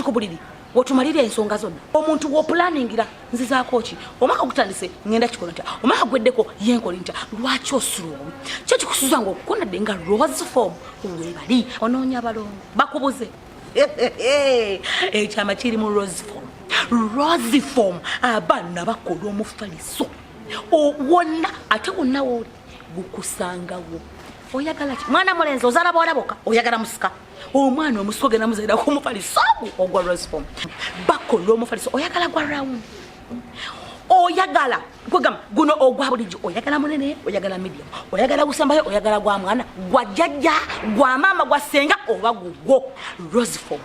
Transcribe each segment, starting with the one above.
tukubuliri otumalira ensonga zonna omuntu wo planningira nzizaako ki omaka gutandise ngenda kikola nti omaka gweddeko yenkola nti lwaki osuluwo kyo kikusuza nga okukonadde nga rose form webali onoonya balongo bakubuze ekyama kiri mu rose form abaana bakola omufaliso wonna ate wonna wooli gukusangawo oyagala ki mwana mulenzi ozala bwolaboka oyagala musika omwana omusigo genda muzaira ku mufaliso ogwa rose form bakola omufaliso oyagala gwa round oyagala kwegamba guno ogwa bulijjo oyagala munene oyagala medium oyagala gusembayo oyagala gwa mwana gwa jjajja gwa mama gwa senga oba gugwo rose form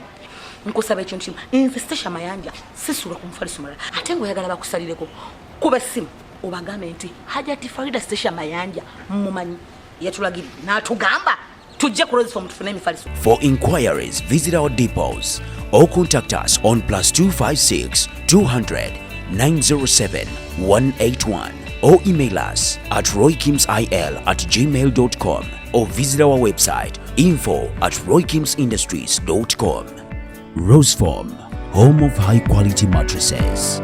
nkusaba ekintu kimu infestation mayanja sisula ku mufaliso mulala ate ngoyagala bakusalireko kuba essimu obagambe nti Hajati Farida station mayanja mumanyi yatulagiri natugamba tujje ku rose form tufune emifaliso. For inquiries visit our depots or contact us on +256 200 907 181 or email us at roykimsil@gmail.com or visit our website info@roykimsindustries.com. Rose Form, home of high quality mattresses.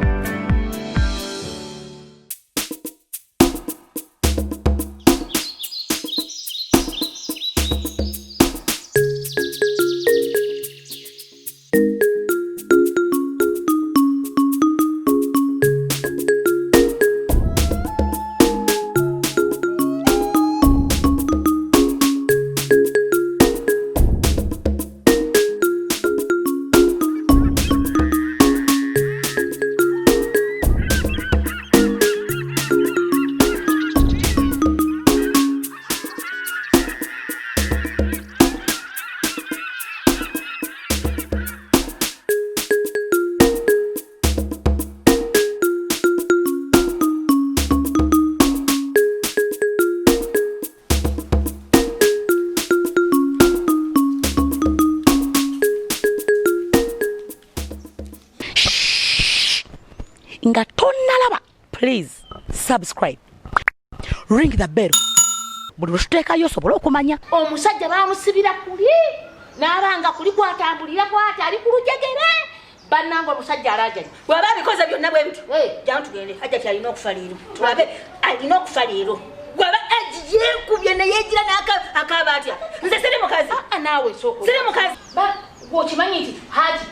Nga tonnalaba please subscribe ring the bell buli lwetutekayo osobola okumanya omusajja bamusibira kuli n'abanga kuli kwatambulira kwati ali ku lujegere bannanga omusajja alajani bwaba bikoze byonna bwe bitu jamu tugende Hajati alina okufa leero tulabe alina okufa leero bwaba ajiye kubye neyegira n'akaba atya nze siri mukazi naawe soko siri mukazi gwokimanyi nti Haji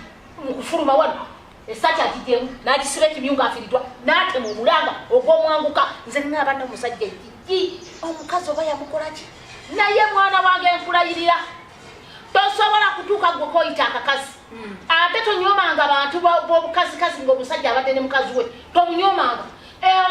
mukufuluma wano esati atijemu n'agisiba ekimyunga afiridwa n'atema omulanga ogw'omwanguka nze n'abanna omusajja ejjiji omukazi oba yamukola ki naye mwana wange nkulayirira tosobola kutuuka gwe koyita akakazi ate tonyomanga abantu b'obukazikazi ng'omusajja abadde ne mukazi we tomunyomanga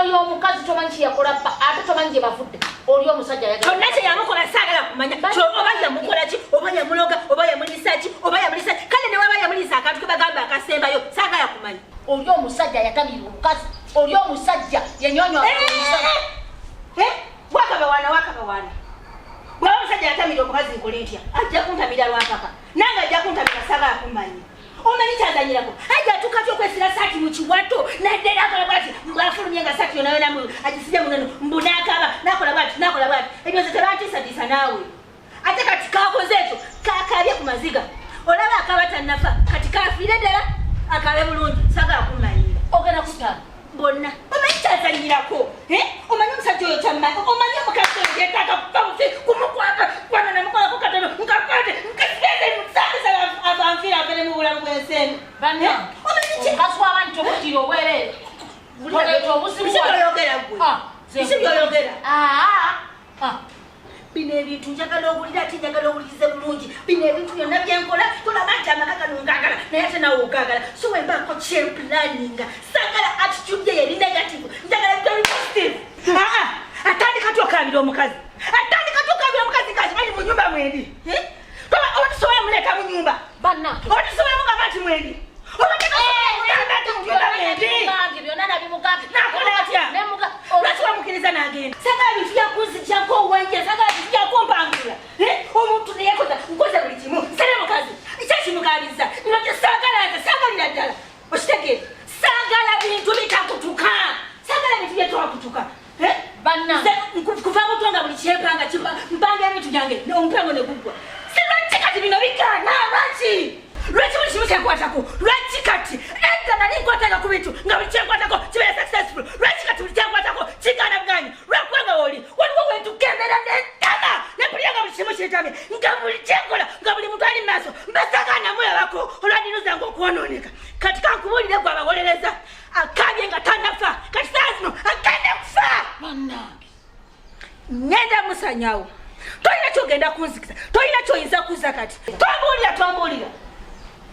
oyo omukazi tomanyi kyeyakola ate tomanyi gye bavudde oli omusajja kyonna kyeyamukola saagala kumanya oba yamukola ki oba yamuloga oba yamulisa ki oba yamulisa kale ne waba yamulisa akantu ke bagamba akasembayo saagala kumanya oli omusajja yatabira omukazi oli omusajja yenyonyo wakabawana bwaba omusajja yatamira omukazi nkola ntya ajja kuntamira lwakaka nange ajja kuntamira saagala kumanya omanyi kyazanyirako ajja tukati okwesira saati mu kiwato naddera akola bwati mbwafulumye nga saati yonayona agisije munono mbunakaba nakola bwati ebyo ze tebantiisatiisa naawe ate kati kakoze ekyo kakabye ku maziga olaba akaba tannafa kati kafiire ddala akabe bulungi sagala kumanyira ogenda kutaba bonna omanyi kyazanyirako omanyi omusajja oyo kyammanyi omanyi omukazi oyo yetaaga kukabusi kumukwata kwana namukolako katono nkakwate nkasigeze musambiza avanfiira avere mu bulamu bw'ensi eno omanyi mukazi w'abantu obutira obwerere bisi byoyogera bino ebintu njagala owulira ati njagala owulirize bulungi bino ebintu byonna byenkola tolaba nti amaka gano ngagala naye ate nawe ogagala so wembaako kyempulaninga sagala attitude ye yeri negative njagala very positive atandika tyokambira omukazi kakimanyi mu nyumba mwendi otusobola muleeta mu nyumba otusobola mugamba nti mwendi lwakiwamukiriza nagenda sagala bintu byakunzijjako owenje sagala bintu byakumpangula omuntu neyekoza nkoze buli kimu sere mukazi kyekimugaliza bino gyesagalaze sagalira ddala okitegeere sagala bintu bitakutuka sagala bintu byetwakutuka kuva mutonga buli kyempanga mpanga ebintu byange omumpengo ne guggwa silwaki kati bino bigana lwaki buli kimu kwatako lwaki kati edda nali nkwataka ku bintu nga buli kyenkwatako kibeera successful lwaki kati buli kyenkwatako kigana buganya lwakubanga waliwo wentukembera nentama nepulira nga buli kimu kitamye nga buli kyenkola nga buli muntu ali maaso mbasanga namulabako olwandinuzanga okwonooneka kati kankubuulire gwe abawolereza akabye nga tanafa kati saa zino agenda kufa bannange ngenda musanyawo tolina kyogenda kunzikisa tolina kyoyinza kuza kati twambuulira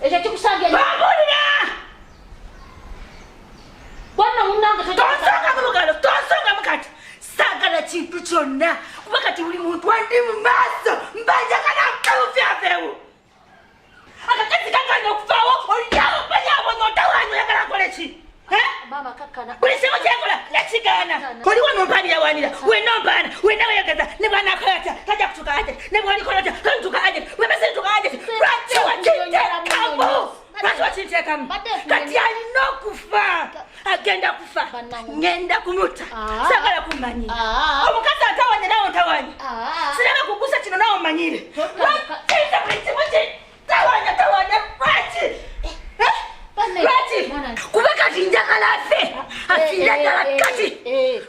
ekyo kikusambya twambuulira bwana munange tonsongamu kati saagala kintu kyonna kuba kati buli muntu andi mu maaso mbanjagala nkabufyafeewo akakazi kaganya okuvaawo olyawo banyabonya otawanyi oyagala nkole ki buli kimu kyenkola nakigana oliwo nompaanirawanira wenompaana wenaweyagaza ne bwanakolata tajja kutuka ajeti ne bwolikolata toituka ajeti wemesintuka ajeti lwaki wakinteekamu kati alina okufa agenda kufa ngenda kumuta sagala kumanyi omukazi atawanye nawe ntawanye sireme kugusa kino nawe omanyire lwakiza buli kimu kitawanya lwaki kuba kati njagala afe afiira ddala kati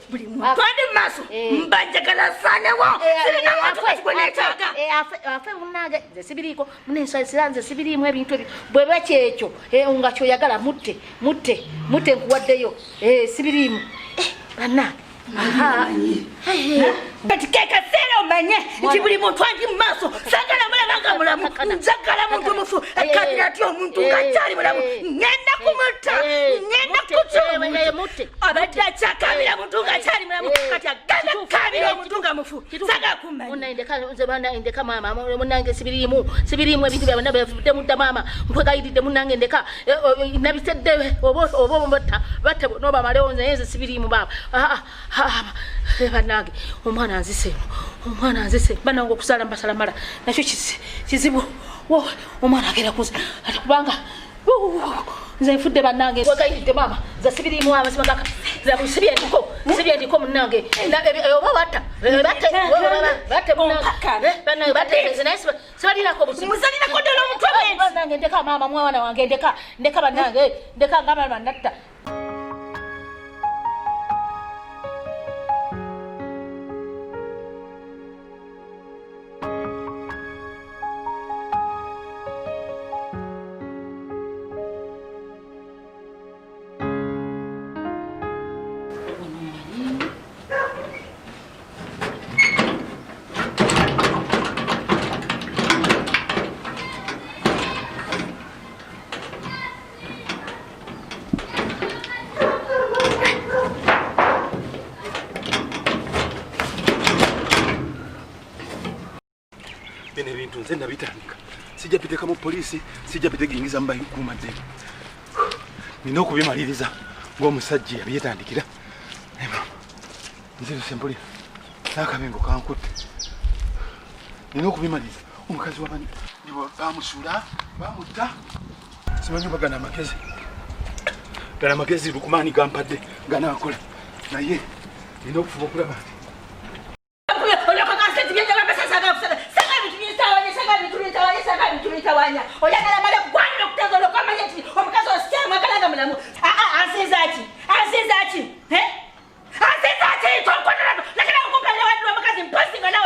buli muntu andi mu maaso mbanjagala asanewo sirina muntu kati gwe neetaaga afe munnange nze sibiriiko munensasira nze sibiriimu ebintu ebyo bwe bakyekyo nga kyoyagala mutte nkuwaddeyo sibiriimu bannange kati kekaseera omanye nti buli muntu andi mu maaso sagala mulabanga mulamu njagala muntu mufu ekabira ati omuntu ngakyali mulamu ngenda kumutta ngenda kukyomute abadde akyakabira muntu ngakyali mulamu kati agenda kabira omuntu nga mufu sagala kumanyi ndeka maama munange sibiriimu ebintu byabona bevudde mudda maama nkwegayiridde munange ndeka nabisedde oba batte nobamalewo nze sibiriimu baaba bannange omwana nzise banange okusala mbasalamala nakyo kizibu omwana agenda kuza ati kubanga nze nfudde bannange wagayiridde maama za sibiriimu amazima gaka sibyendiko munnange oba batte munnange batte naye sibalirako muzalinako ddala omutwe bannange ndeka maama mwana wange ndeka bannange ndeka nga mama natta bene bintu nze nabitandika sijja biteka mu poliisi sijja bitegingiza mbayi kumadde nina okubimaliriza ng'omusajja yabyetandikira nze sempulira n'akabengo kankutte nina okubimaliriza omukazi wabani bamusula bamutta simanyi oba gana amagezi ddala amagezi lukumaani gampadde ganaakola naye nina okufuba okulaba nti oyagala male kugwanira okutagala okwamanya nti omukazi osikyamu akalanga mulamu ansinzaki lakina kukumpanira wadde omukazi mposinga nawe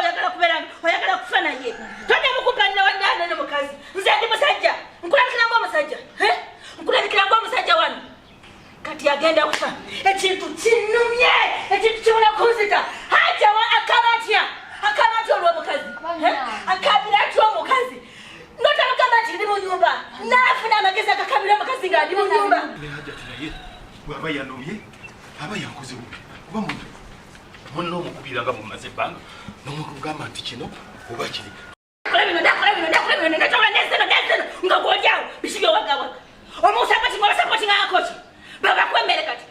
oyagala kufa naye tonde mukumpanira wadde ano nomukazi nze ndi musajja nkulabikira ng'omusajja wano kati agenda kufa ekintu kinumye ekintu kibula kunzita hajawa akaba atya olw'omukazi akabira atya omukazi notabagamba nti ndi mu nyumba naafuna amagezi agakabira omukazi nga ndi mu nyumba nehajatiraye bwaba yanumye aba yankoze bubi kuba muntu munno omukubira nga mumaze ebbanga n'omugamba nti kino oba kiri nga gwolyawo biki byowagawaga omusapoti nga akoki babakwemere kati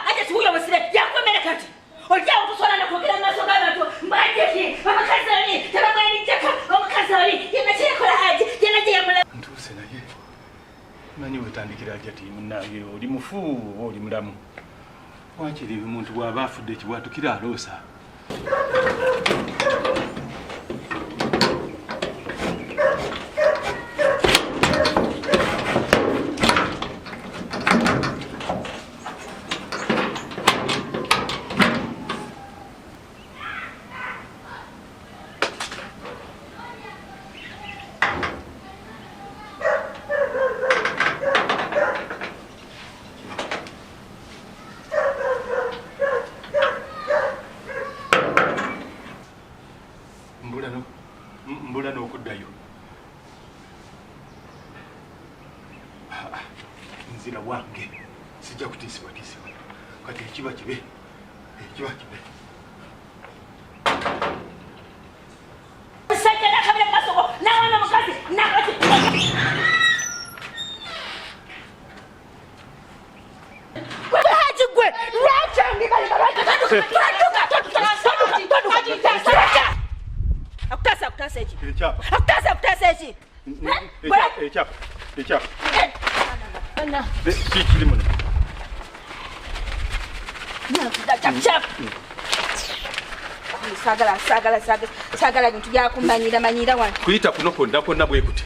ate kiwuyo omusire yakwemere kati olyawo tusobola nakwogera maaso g'abantu mbadeki omukazi oli tebamwanijjako omukazi oli yena kyeyakola aje yena gyeyamula ntuuse naye manyi wetandikira jati munange oli mufu oba oli mulamu wakiri omuntu bw'aba afudde ekibwatukira aloosa nzira wange sijja kutiisibwa kati ekiba kibe sagala bintu byakumanyira wano kuyita kuno konna bwe kuti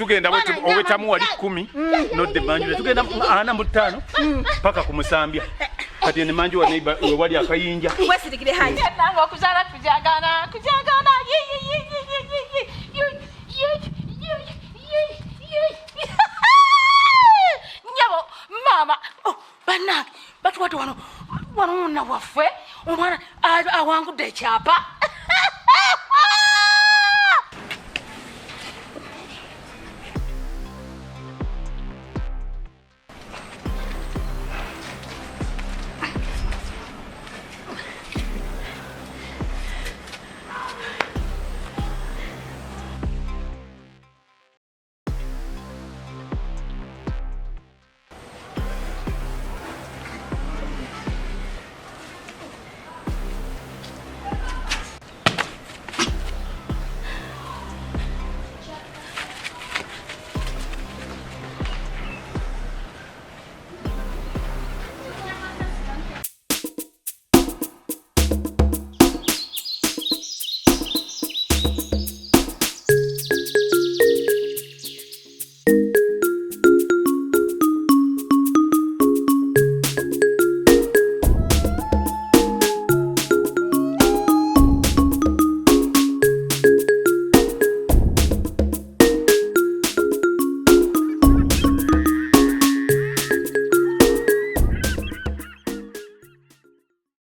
Tugenda owetamu wali 10 nodde manju tugenda 45 paka kumusambya kati ne manju wa neighbor we wali akayinja wesirikire hayi nanga okuzala kujagana nyabo mama bannange batuwate wano na waffe omwana awangudde ekyapa